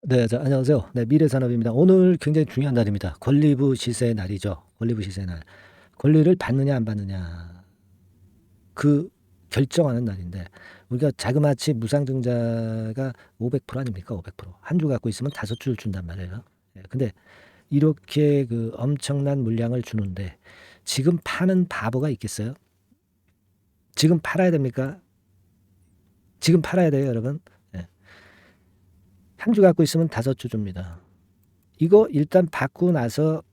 네. 안녕하세요. 네. 미래산업입니다. 오늘 굉장히 중요한 날입니다. 권리부 시세 날이죠. 권리부 시세 날. 권리를 받느냐 안 받느냐 그 결정하는 날인데 우리가 자그마치 무상증자가 500% 아닙니까? 500%. 한 주 갖고 있으면 5주를 준단 말이에요. 예. 근데 이렇게 그 엄청난 물량을 주는데 지금 파는 바보가 있겠어요? 지금 팔아야 됩니까? 지금 팔아야 돼요, 여러분. 예. 한 주 갖고 있으면 5주 줍니다. 이거 일단 받고 나서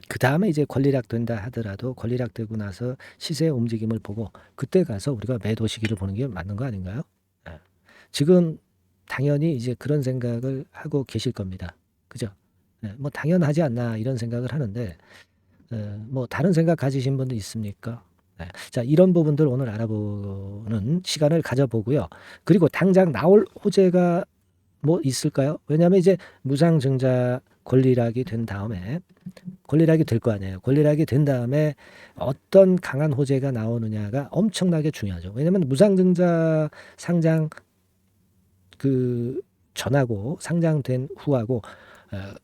그다음에 이제 권리락 된다 하더라도 권리락 되고 나서 시세의 움직임을 보고 그때 가서 우리가 매도 시기를 보는 게 맞는 거 아닌가요? 예. 지금 당연히 이제 그런 생각을 하고 계실 겁니다. 그죠? 예. 뭐 당연하지 않나 이런 생각을 하는데 뭐 다른 생각 가지신 분도 있습니까? 예. 자, 이런 부분들 오늘 알아보는 시간을 가져보고요. 그리고 당장 나올 호재가 뭐 있을까요? 왜냐하면 이제 무상증자 권리락이 된 다음에 권리락이 될 거 아니에요. 권리락이 된 다음에 어떤 강한 호재가 나오느냐가 엄청나게 중요하죠. 왜냐하면 무상증자 상장 그 전하고 상장된 후하고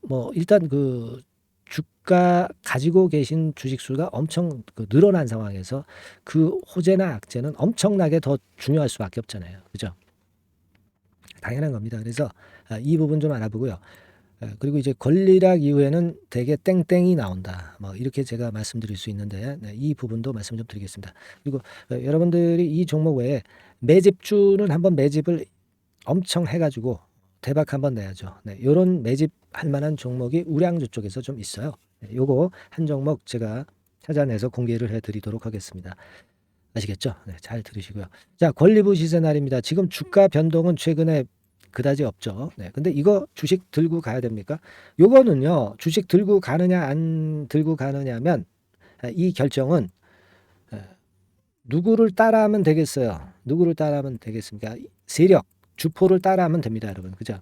뭐 일단 그 주가 가지고 계신 주식 수가 엄청 그 늘어난 상황에서 그 호재나 악재는 엄청나게 더 중요할 수밖에 없잖아요. 그죠? 당연한 겁니다. 그래서 이 부분 좀 알아보고요. 그리고 이제 권리락 이후에는 대개 땡땡이 나온다. 뭐 이렇게 제가 말씀드릴 수 있는데 네, 이 부분도 말씀 좀 드리겠습니다. 그리고 여러분들이 이 종목 외에 매집주는 한번 매집을 엄청 해가지고 대박 한번 내야죠. 네, 요런 매집할 만한 종목이 우량주 쪽에서 좀 있어요. 네, 요거 한 종목 제가 찾아내서 공개를 해드리도록 하겠습니다. 아시겠죠? 네, 잘 들으시고요. 자, 권리부 시세 날입니다. 지금 주가 변동은 최근에 그다지 없죠. 네. 근데 이거 주식 들고 가야 됩니까? 요거는요. 주식 들고 가느냐 안 들고 가느냐면 이 결정은 누구를 따라하면 되겠어요. 누구를 따라하면 되겠습니까? 세력, 주포를 따라하면 됩니다, 여러분. 그죠?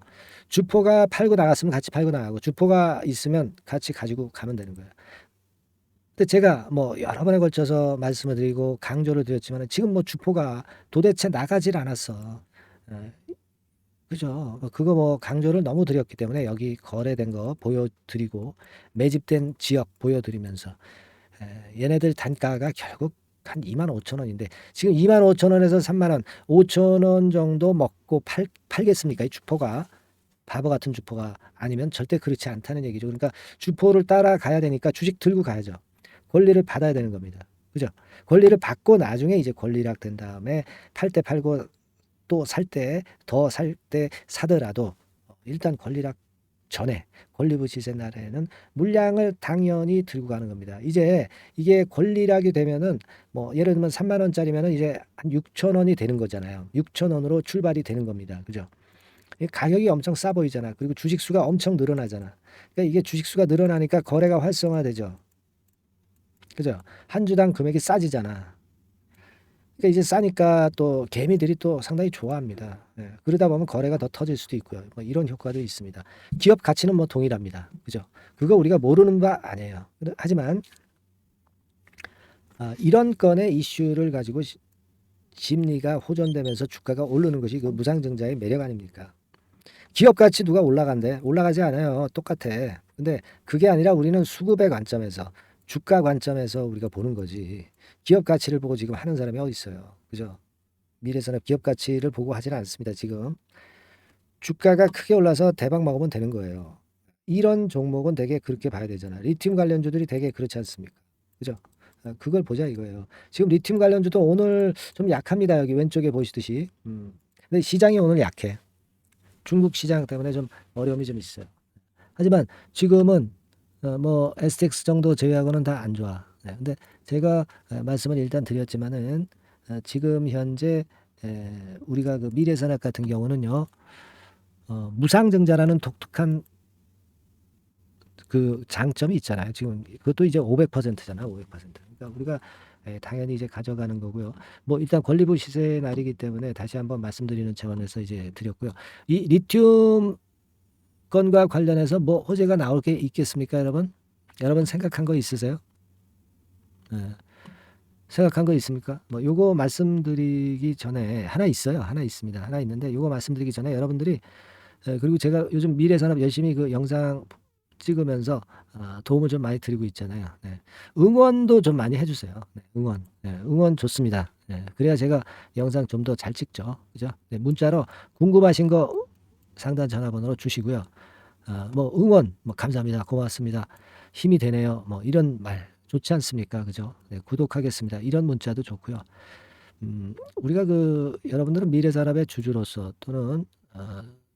주포가 팔고 나갔으면 같이 팔고 나가고 주포가 있으면 같이 가지고 가면 되는 거예요. 근데 제가 뭐 여러 번에 걸쳐서 말씀을 드리고 강조를 드렸지만 지금 뭐 주포가 도대체 나가질 않았어. 예. 그죠. 그거 뭐 강조를 너무 드렸기 때문에 여기 거래된 거 보여드리고 매집된 지역 보여드리면서 얘네들 단가가 결국 한 25,000원인데 지금 25,000원에서 30,000원, 5,000원 정도 먹고 팔겠습니까? 이 주포가 바보 같은 주포가 아니면 절대 그렇지 않다는 얘기죠. 그러니까 주포를 따라가야 되니까 주식 들고 가야죠. 권리를 받아야 되는 겁니다. 그죠? 권리를 받고 나중에 이제 권리락 된 다음에 팔 때 팔고 또 살 때 더 살 때 사더라도 일단 권리락 전에 권리부 시세 날에는 물량을 당연히 들고 가는 겁니다. 이제 이게 권리락이 되면은 뭐 예를 들면 3만 원짜리면은 이제 한 6천 원이 되는 거잖아요. 6천 원으로 출발이 되는 겁니다. 그죠? 가격이 엄청 싸 보이잖아. 그리고 주식 수가 엄청 늘어나잖아. 그러니까 이게 주식 수가 늘어나니까 거래가 활성화되죠. 그죠? 한 주당 금액이 싸지잖아. 그러니까 이제 싸니까 또 개미들이 또 상당히 좋아합니다. 예, 그러다 보면 거래가 더 터질 수도 있고요. 뭐 이런 효과도 있습니다. 기업 가치는 뭐 동일합니다. 그죠? 그거 우리가 모르는 바 아니에요. 하지만 이런 건의 이슈를 가지고 심리가 호전되면서 주가가 오르는 것이 그 무상증자의 매력 아닙니까? 기업 가치 누가 올라간대? 올라가지 않아요. 똑같아. 근데 그게 아니라 우리는 수급의 관점에서 주가 관점에서 우리가 보는 거지. 기업 가치를 보고 지금 하는 사람이 어디 있어요. 그죠? 미래산업 기업 가치를 보고 하지는 않습니다. 지금 주가가 크게 올라서 대박 먹으면 되는 거예요. 이런 종목은 되게 그렇게 봐야 되잖아. 리튬 관련주들이 되게 그렇지 않습니까? 그죠? 그걸 보자 이거예요. 지금 리튬 관련주도 오늘 좀 약합니다. 여기 왼쪽에 보시듯이. 근데 시장이 오늘 약해. 중국 시장 때문에 좀 어려움이 좀 있어요. 하지만 지금은 뭐 STX 정도 제외하고는 다 안 좋아. 네, 근데 제가 말씀을 일단 드렸지만은 지금 현재 우리가 그 미래산업 같은 경우는요, 무상증자라는 독특한 그 장점이 있잖아요. 지금 그것도 이제 500%잖아, 500%. 그러니까 우리가 당연히 이제 가져가는 거고요. 뭐 일단 권리부 시세 날이기 때문에 다시 한번 말씀드리는 차원에서 이제 드렸고요. 이 리튬 건과 관련해서 뭐 호재가 나올 게 있겠습니까, 여러분? 여러분 생각한 거 있으세요? 예. 생각한 거 있습니까? 뭐 요거 말씀드리기 전에 하나 있어요. 하나 있습니다. 하나 있는데 요거 말씀드리기 전에 여러분들이 그리고 제가 요즘 미래산업 열심히 그 영상 찍으면서 도움을 좀 많이 드리고 있잖아요. 네. 응원도 좀 많이 해주세요. 네, 응원. 네, 응원 좋습니다. 네, 그래야 제가 영상 좀 더 잘 찍죠. 그죠? 네, 문자로 궁금하신 거 상단 전화번호로 주시고요. 뭐 응원, 뭐 감사합니다. 고맙습니다. 힘이 되네요. 뭐 이런 말 좋지 않습니까? 그죠? 네, 구독하겠습니다. 이런 문자도 좋고요. 우리가 그 여러분들은 미래산업의 주주로서 또는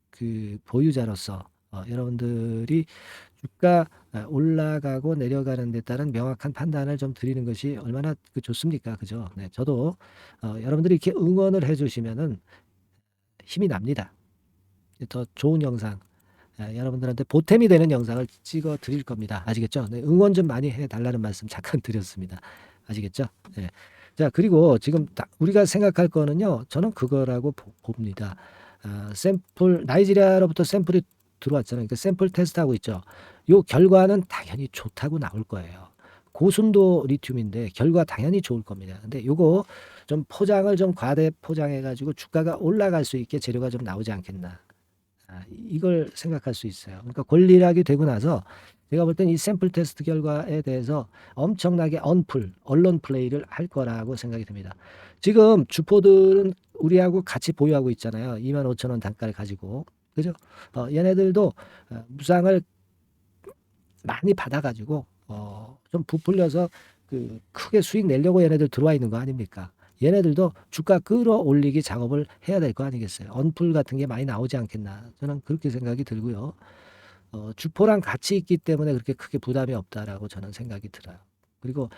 그 보유자로서 여러분들이 주가 올라가고 내려가는 데 따른 명확한 판단을 좀 드리는 것이 얼마나 그 좋습니까? 그죠? 네, 저도 여러분들이 이렇게 응원을 해주시면은 힘이 납니다. 더 좋은 영상, 여러분들한테 보탬이 되는 영상을 찍어 드릴 겁니다. 아시겠죠? 네, 응원 좀 많이 해달라는 말씀 잠깐 드렸습니다. 아시겠죠? 네. 자, 그리고 지금 우리가 생각할 거는요, 저는 그거라고 봅니다. 샘플, 나이지리아로부터 샘플이 들어왔잖아요. 그러니까 샘플 테스트하고 있죠. 요 결과는 당연히 좋다고 나올 거예요. 고순도 리튬인데 결과 당연히 좋을 겁니다. 근데 요거 좀 포장을 좀 과대 포장해가지고 주가가 올라갈 수 있게 재료가 좀 나오지 않겠나. 이걸 생각할 수 있어요. 그러니까 권리락이 되고 나서 제가 볼 땐 이 샘플 테스트 결과에 대해서 엄청나게 언론 플레이를 할 거라고 생각이 듭니다. 지금 주포들은 우리하고 같이 보유하고 있잖아요. 25,000원 단가를 가지고. 그죠? 얘네들도 무상을 많이 받아가지고 좀 부풀려서 그 크게 수익 내려고 얘네들 들어와 있는 거 아닙니까? 얘네들도 주가 끌어올리기 작업을 해야 될 거 아니겠어요? 언풀 같은 게 많이 나오지 않겠나? 저는 그렇게 생각이 들고요. 주포랑 같이 있기 때문에 그렇게 크게 부담이 없다라고 저는 생각이 들어요. 그리고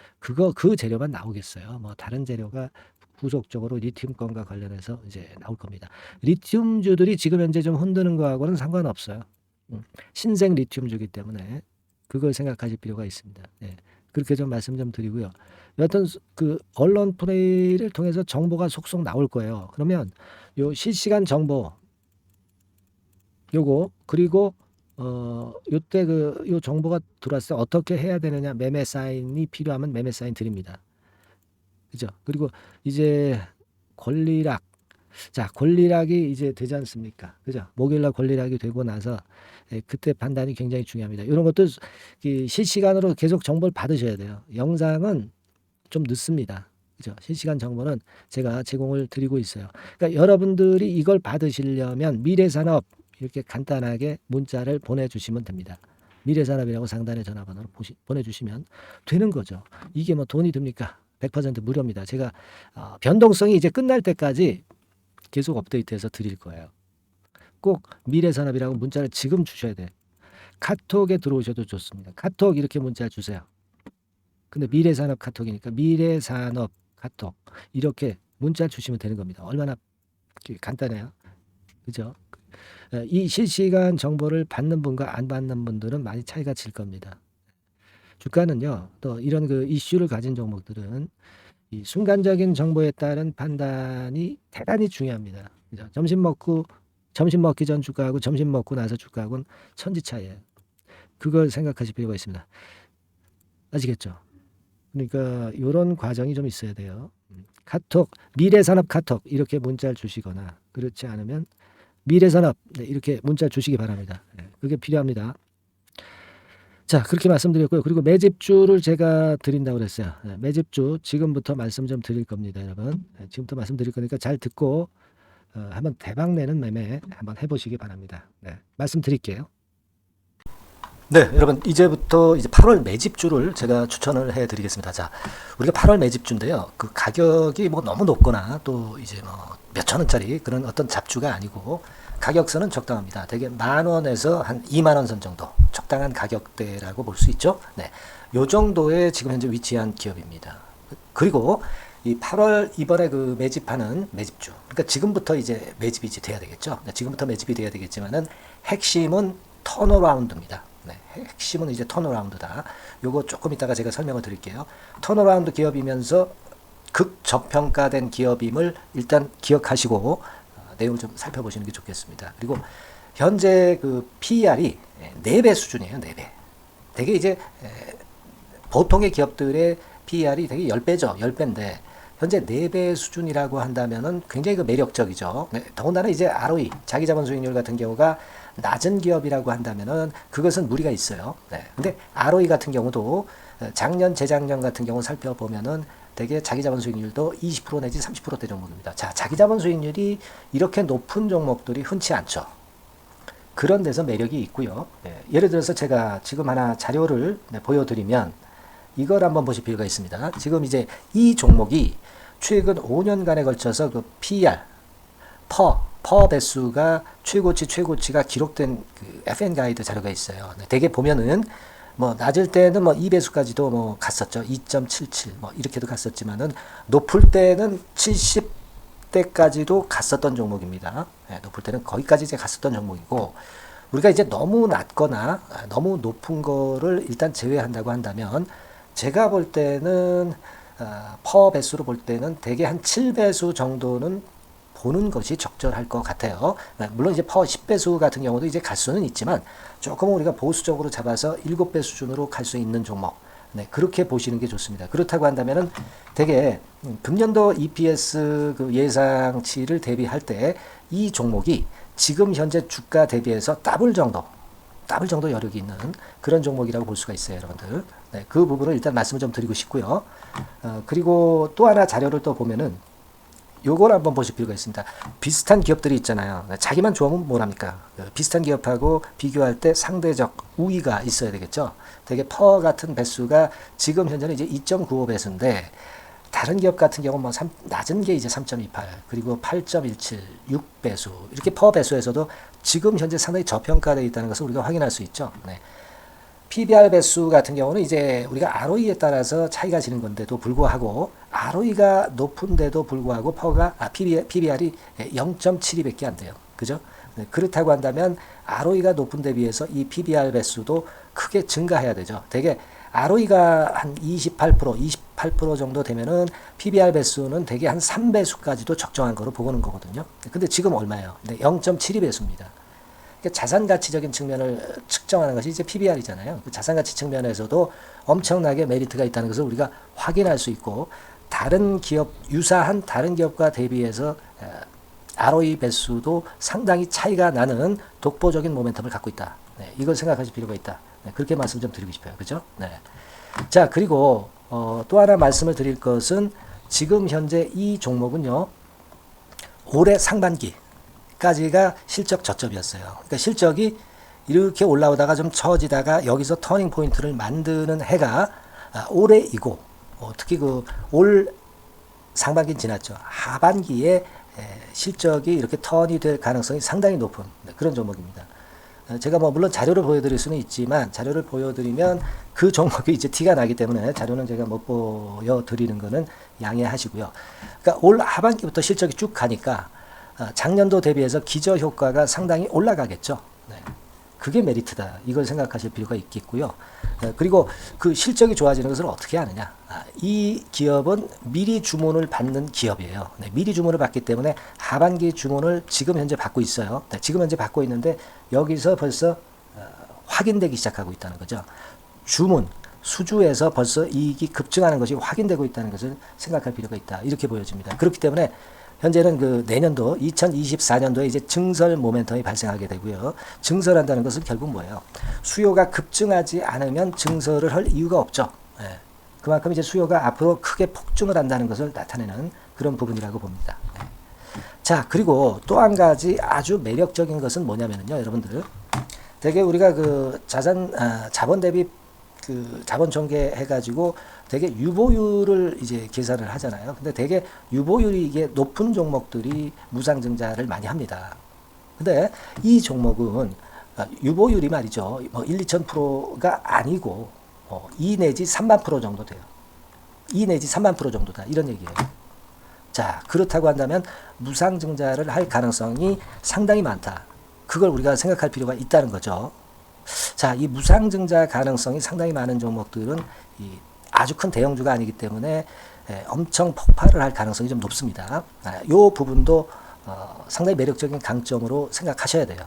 그 재료만 나오겠어요. 뭐 다른 재료가 후속적으로 리튬권과 관련해서 이제 나올 겁니다. 리튬주들이 지금 현재 좀 흔드는 거하고는 상관없어요. 신생 리튬주기 때문에 그걸 생각하실 필요가 있습니다. 네. 그렇게 좀 말씀 좀 드리고요. 여하튼 그 언론 플레이를 통해서 정보가 속속 나올 거예요. 그러면 요 실시간 정보 요거 그리고 요때 요 정보가 들어왔을 때 어떻게 해야 되느냐, 매매 사인이 필요하면 매매 사인 드립니다. 그죠? 그리고 이제 권리락. 자, 권리락이 이제 되지 않습니까? 그죠? 목요일날 권리락이 되고 나서 그때 판단이 굉장히 중요합니다. 이런 것도 실시간으로 계속 정보를 받으셔야 돼요. 영상은 좀 늦습니다. 그죠? 실시간 정보는 제가 제공을 드리고 있어요. 그러니까 여러분들이 이걸 받으시려면 미래산업 이렇게 간단하게 문자를 보내주시면 됩니다. 미래산업이라고 상단에 전화번호로 보내주시면 되는 거죠. 이게 뭐 돈이 듭니까? 100% 무료입니다. 제가 변동성이 이제 끝날 때까지 계속 업데이트해서 드릴 거예요. 꼭 미래산업이라고 문자를 지금 주셔야 돼. 카톡에 들어오셔도 좋습니다. 카톡 이렇게 문자 주세요. 근데 미래산업 카톡이니까 미래산업 카톡 이렇게 문자 주시면 되는 겁니다. 얼마나 간단해요. 그죠? 이 실시간 정보를 받는 분과 안 받는 분들은 많이 차이가 질 겁니다. 주가는요, 또 이런 그 이슈를 가진 종목들은 이 순간적인 정보에 따른 판단이 대단히 중요합니다. 그죠? 점심 먹기 전 주가하고 점심 먹고 나서 주가하고는 천지 차이예요. 그걸 생각하실 필요가 있습니다. 아시겠죠? 그러니까 이런 과정이 좀 있어야 돼요. 카톡, 미래산업 카톡 이렇게 문자를 주시거나 그렇지 않으면 미래산업 이렇게 문자 주시기 바랍니다. 그게 필요합니다. 자, 그렇게 말씀드렸고요. 그리고 매집주를 제가 드린다고 그랬어요. 매집주 지금부터 말씀 좀 드릴 겁니다, 여러분. 지금부터 말씀드릴 거니까 잘 듣고 한번 대박 내는 매매 한번 해보시기 바랍니다. 네, 말씀드릴게요. 네, 여러분 이제부터 이제 8월 매집주를 제가 추천을 해드리겠습니다. 자, 우리가 8월 매집주인데요. 그 가격이 뭐 너무 높거나 또 이제 뭐 몇천 원짜리 그런 어떤 잡주가 아니고 가격선은 적당합니다. 대개 10,000원에서 한 20,000원 선 정도 적당한 가격대라고 볼 수 있죠. 네, 요 정도에 지금 현재 위치한 기업입니다. 그리고 이 8월 이번에 그 매집하는 매집주, 그러니까 지금부터 이제 매집이 이제 돼야 되겠죠. 네, 지금부터 매집이 돼야 되겠지만은 핵심은 턴어라운드입니다. 네, 핵심은 이제 턴어라운드다. 요거 조금 이따가 제가 설명을 드릴게요. 턴어라운드 기업이면서 극저평가된 기업임을 일단 기억하시고 내용을 좀 살펴보시는 게 좋겠습니다. 그리고 현재 그 PER이 4배 수준이에요. 4배. 되게 이제 보통의 기업들의 PER이 되게 10배죠. 10배인데 현재 4배 수준이라고 한다면은 굉장히 그 매력적이죠. 네, 더군다나 이제 ROE, 자기 자본 수익률 같은 경우가 낮은 기업이라고 한다면은 그것은 무리가 있어요. 네. 근데 ROE 같은 경우도 작년, 재작년 같은 경우 살펴보면은 대개 자기 자본 수익률도 20% 내지 30%대 종목입니다. 자, 자기 자본 수익률이 이렇게 높은 종목들이 흔치 않죠. 그런 데서 매력이 있고요. 예를 들어서 제가 지금 하나 자료를 보여드리면 이걸 한번 보실 필요가 있습니다. 지금 이제 이 종목이 최근 5년간에 걸쳐서 그 PER, 퍼 배수가 최고치가 기록된 그 FN 가이드 자료가 있어요. 대개 보면은 뭐 낮을 때는 뭐 2배수까지도 뭐 갔었죠. 2.77 뭐 이렇게도 갔었지만은 높을 때는 70대까지도 갔었던 종목입니다. 높을 때는 거기까지 이제 갔었던 종목이고 우리가 이제 너무 낮거나 너무 높은 거를 일단 제외한다고 한다면 제가 볼 때는 퍼 배수로 볼 때는 대개 한 7배수 정도는 보는 것이 적절할 것 같아요. 물론 이제 퍼 10배수 같은 경우도 이제 갈 수는 있지만 조금 우리가 보수적으로 잡아서 7배 수준으로 갈 수 있는 종목. 네, 그렇게 보시는 게 좋습니다. 그렇다고 한다면은 되게 금년도 EPS 그 예상치를 대비할 때 이 종목이 지금 현재 주가 대비해서 더블 정도 여력이 있는 그런 종목이라고 볼 수가 있어요, 여러분들. 네, 그 부분을 일단 말씀을 좀 드리고 싶고요. 그리고 또 하나 자료를 또 보면은 요걸 한번 보실 필요가 있습니다. 비슷한 기업들이 있잖아요. 자기만 좋으면 뭐랍니까? 비슷한 기업하고 비교할 때 상대적 우위가 있어야 되겠죠. 되게 퍼 같은 배수가 지금 현재는 이제 2.95배수인데 다른 기업 같은 경우는 뭐 낮은 게 이제 3.28 그리고 8.17 6배수 이렇게 퍼 배수에서도 지금 현재 상당히 저평가되어 있다는 것을 우리가 확인할 수 있죠. 네. PBR 배수 같은 경우는 이제 우리가 ROE에 따라서 차이가 지는 건데도 불구하고 ROE가 높은데도 불구하고 PBR이 0.72밖에 안 돼요. 그죠? 네, 그렇다고 한다면 ROE가 높은 데 비해서 이 PBR 배수도 크게 증가해야 되죠. 되게 ROE가 한 28% 정도 되면은 PBR 배수는 되게 한 3배수까지도 적정한 거로 보고는 거거든요. 근데 지금 얼마예요? 네, 0.72배수입니다. 자산 가치적인 측면을 측정하는 것이 이제 PBR이잖아요. 그 자산 가치 측면에서도 엄청나게 메리트가 있다는 것을 우리가 확인할 수 있고 다른 기업 유사한 다른 기업과 대비해서 ROE 배수도 상당히 차이가 나는 독보적인 모멘텀을 갖고 있다. 네, 이걸 생각하실 필요가 있다. 네, 그렇게 말씀 좀 드리고 싶어요. 그죠? 네. 자, 그리고 또 하나 말씀을 드릴 것은 지금 현재 이 종목은요. 올해 상반기까지가 실적 저점이었어요. 그러니까 실적이 이렇게 올라오다가 좀 처지다가 여기서 터닝 포인트를 만드는 해가 올해이고 특히 그 올 상반기는 지났죠. 하반기에 실적이 이렇게 턴이 될 가능성이 상당히 높은 그런 종목입니다. 제가 뭐 물론 자료를 보여드릴 수는 있지만 자료를 보여드리면 그 종목이 이제 티가 나기 때문에 자료는 제가 못 보여드리는 거는 양해하시고요. 그러니까 올 하반기부터 실적이 쭉 가니까 작년도 대비해서 기저 효과가 상당히 올라가겠죠. 네. 그게 메리트다. 이걸 생각하실 필요가 있겠고요. 그리고 그 실적이 좋아지는 것을 어떻게 하느냐. 이 기업은 미리 주문을 받는 기업이에요. 네, 미리 주문을 받기 때문에 하반기 주문을 지금 현재 받고 있어요. 네, 지금 현재 받고 있는데 여기서 벌써 확인되기 시작하고 있다는 거죠. 주문, 수주에서 벌써 이익이 급증하는 것이 확인되고 있다는 것을 생각할 필요가 있다. 이렇게 보여집니다. 그렇기 때문에 현재는 그 내년도 2024년도에 이제 증설 모멘텀이 발생하게 되고요. 증설한다는 것은 결국 뭐예요? 수요가 급증하지 않으면 증설을 할 이유가 없죠. 네. 그만큼 이제 수요가 앞으로 크게 폭증을 한다는 것을 나타내는 그런 부분이라고 봅니다. 네. 자, 그리고 또 한 가지 아주 매력적인 것은 뭐냐면요, 여러분들. 되게 우리가 그 자본 대비 그 자본 전개해가지고 되게 유보율을 이제 계산을 하잖아요. 근데 되게 유보율이 이게 높은 종목들이 무상증자를 많이 합니다. 근데 이 종목은 유보율이 말이죠. 뭐 1, 2,000%가 아니고 2 내지 3만 프로 정도 돼요. 2 내지 3만 프로 정도다. 이런 얘기예요. 자, 그렇다고 한다면 무상증자를 할 가능성이 상당히 많다. 그걸 우리가 생각할 필요가 있다는 거죠. 자, 이 무상증자 가능성이 상당히 많은 종목들은 아주 큰 대형주가 아니기 때문에 엄청 폭발을 할 가능성이 좀 높습니다. 이 부분도 상당히 매력적인 강점으로 생각하셔야 돼요.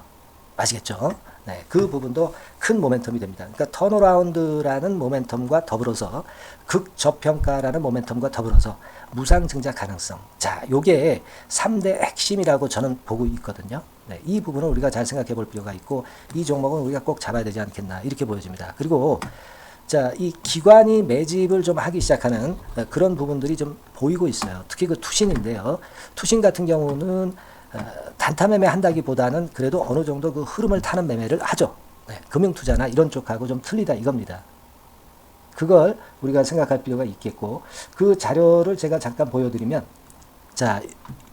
아시겠죠? 네, 그 부분도 큰 모멘텀이 됩니다. 그러니까 턴어라운드라는 모멘텀과 더불어서 극저평가라는 모멘텀과 더불어서 무상증자 가능성. 자, 요게 3대 핵심이라고 저는 보고 있거든요. 네, 이 부분을 우리가 잘 생각해 볼 필요가 있고 이 종목은 우리가 꼭 잡아야 되지 않겠나 이렇게 보여집니다. 그리고 자, 이 기관이 매집을 좀 하기 시작하는 그런 부분들이 좀 보이고 있어요. 특히 그 투신인데요. 투신 같은 경우는 단타 매매 한다기보다는 그래도 어느 정도 그 흐름을 타는 매매를 하죠. 네, 금융투자나 이런 쪽하고 좀 틀리다 이겁니다. 그걸 우리가 생각할 필요가 있겠고 그 자료를 제가 잠깐 보여드리면 자,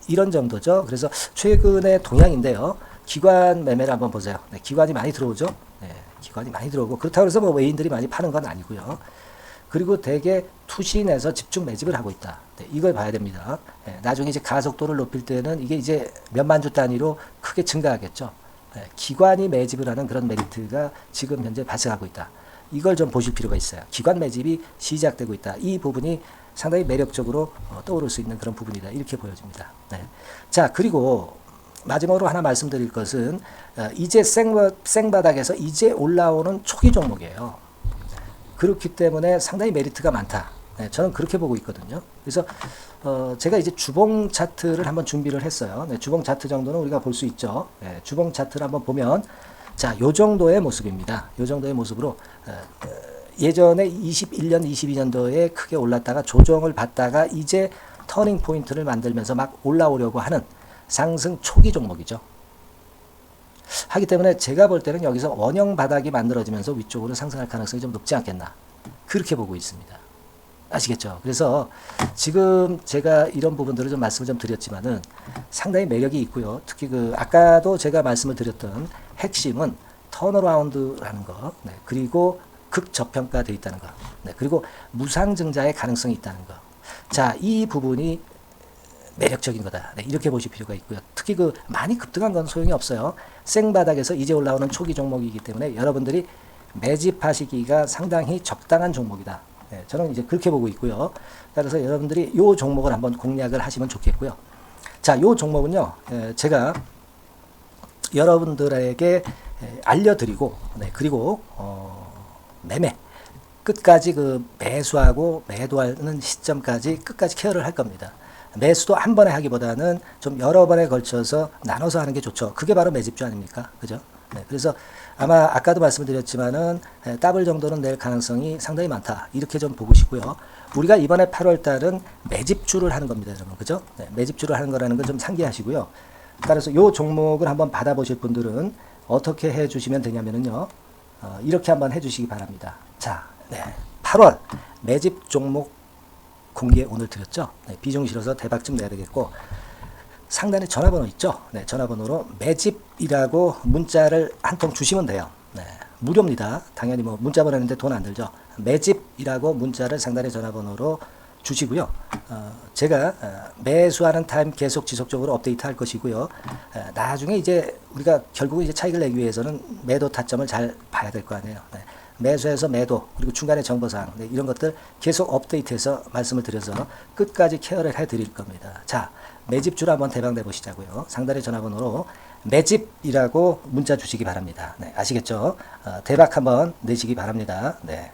이런 정도죠. 그래서 최근의 동향인데요. 기관 매매를 한번 보세요. 네, 기관이 많이 들어오죠. 네, 기관이 많이 들어오고 그렇다고 해서 뭐 외인들이 많이 파는 건 아니고요. 그리고 대개 투신에서 집중 매집을 하고 있다. 네, 이걸 봐야 됩니다. 네, 나중에 이제 가속도를 높일 때는 이게 이제 몇만 주 단위로 크게 증가하겠죠. 네, 기관이 매집을 하는 그런 메리트가 지금 현재 발생하고 있다. 이걸 좀 보실 필요가 있어요. 기관 매집이 시작되고 있다. 이 부분이 상당히 매력적으로 떠오를 수 있는 그런 부분이다. 이렇게 보여집니다. 네. 자, 그리고 마지막으로 하나 말씀드릴 것은 이제 생바닥에서 이제 올라오는 초기 종목이에요. 그렇기 때문에 상당히 메리트가 많다. 네, 저는 그렇게 보고 있거든요. 그래서 제가 이제 주봉 차트를 한번 준비를 했어요. 네, 주봉 차트 정도는 우리가 볼 수 있죠. 네, 주봉 차트를 한번 보면 자, 요 정도의 모습입니다. 요 정도의 모습으로 예전에 21년, 22년도에 크게 올랐다가 조정을 받다가 이제 터닝 포인트를 만들면서 막 올라오려고 하는 상승 초기 종목이죠. 하기 때문에 제가 볼 때는 여기서 원형 바닥이 만들어지면서 위쪽으로 상승할 가능성이 좀 높지 않겠나. 그렇게 보고 있습니다. 아시겠죠? 그래서 지금 제가 이런 부분들을 좀 말씀을 좀 드렸지만은 상당히 매력이 있고요. 특히 그 아까도 제가 말씀을 드렸던 핵심은 턴어라운드라는 거, 네, 그리고 극저평가되어 있다는 거, 네, 그리고 무상증자의 가능성이 있다는 거. 자, 이 부분이 매력적인 거다. 네, 이렇게 보실 필요가 있고요. 특히 그 많이 급등한 건 소용이 없어요. 생바닥에서 이제 올라오는 초기 종목이기 때문에 여러분들이 매집하시기가 상당히 적당한 종목이다. 네, 저는 이제 그렇게 보고 있고요. 따라서 여러분들이 이 종목을 한번 공략을 하시면 좋겠고요. 자, 이 종목은요, 제가 여러분들에게 알려드리고, 네, 그리고 매매 끝까지 그 매수하고 매도하는 시점까지 끝까지 케어를 할 겁니다. 매수도 한 번에 하기보다는 좀 여러 번에 걸쳐서 나눠서 하는 게 좋죠. 그게 바로 매집주 아닙니까? 그죠? 네, 그래서 아마 아까도 말씀드렸지만은 더블 정도는 낼 가능성이 상당히 많다. 이렇게 좀 보시고요. 우리가 이번에 8월 달은 매집주를 하는 겁니다, 여러분. 그죠? 네, 매집주를 하는 거라는 건 좀 상기하시고요. 따라서 이 종목을 한번 받아보실 분들은 어떻게 해 주시면 되냐면요. 이렇게 한번 해 주시기 바랍니다. 자, 네, 8월 매집 종목 공개 오늘 드렸죠. 네, 비중 실어서 대박 좀 내야 되겠고 상단에 전화번호 있죠. 네, 전화번호로 매집이라고 문자를 한 통 주시면 돼요. 네, 무료입니다. 당연히 뭐 문자 보내는데 돈 안 들죠. 매집이라고 문자를 상단에 전화번호로 주시고요. 제가 매수하는 타임 계속 지속적으로 업데이트 할 것이고요. 나중에 이제 우리가 결국은 이제 차익을 내기 위해서는 매도 타점을 잘 봐야 될 거 아니에요. 네. 매수해서 매도 그리고 중간에 정보사항, 네, 이런 것들 계속 업데이트해서 말씀을 드려서 끝까지 케어를 해드릴 겁니다. 자, 매집주로 한번 대박 내보시자고요. 상단의 전화번호로 매집이라고 문자 주시기 바랍니다. 네, 아시겠죠? 대박 한번 내시기 바랍니다. 네.